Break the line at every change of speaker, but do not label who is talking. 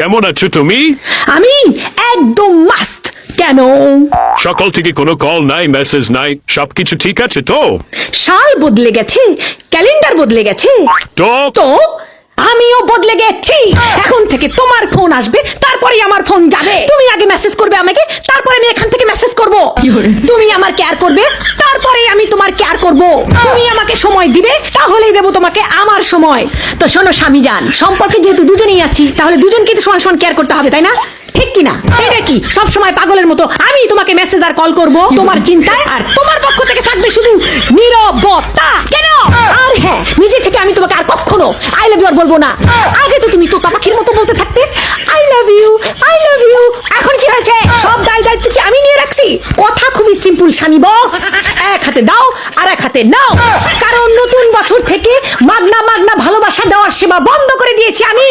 কেমন আছো তুমি?
আমি একদম মাস্ত। কেন?
সকাল থেকে কোনো কল নাই, মেসেজ নাই, সবকিছু ঠিক আছে তো?
সাল বদলে গেছে, ক্যালেন্ডার বদলে গেছে,
তো
তো আমিও বদলে গেছি। এখন থেকে তোমার ফোন আসবে, তারপরে আমার ফোন যাবে। তুমি আগে মেসেজ করবে আমাকে, তারপরে আমি এখান থেকে মেসেজ করব। তুমি আমার কেয়ার করবে, তারপরে আমি তোমার কেয়ার করব। তুমি আমাকে সময় দিবে, তাহলেই দেবো তোমাকে আমার সময়। তো শোনো স্বামীজান, সম্পর্কে যেহেতু দুজনেই আছি, তাহলে দুজনকে তো সমান সমান কেয়ার করতে হবে, তাই না? ঠিক কিনা? এটা কি সব সময় পাগলের মতো আমি তোমাকে মেসেজ আর কল করব তোমার চিন্তায়, আর তোমার পক্ষ থেকে থাকবে শুধু নীরবতা? কেন? আর হ্যাঁ, নিজে থেকে আমি তোমাকে আর কখনো আই লাভ ইউ আর বলবো না। আগে তো তুমি তোতা পাখির মতো বলতে থাকতে I love you, I love you. এখন কি হয়েছে? সব দায়িত্ব কি আমি নিয়ে রাখছি? কথা খুবই সিম্পল স্বামী বস, এক হাতে দাও আর এক হাতে নাও। কারণ নতুন বছর থেকে মাগনা মাগনা ভালোবাসা দেওয়ার সেবা বন্ধ করে দিয়েছি আমি।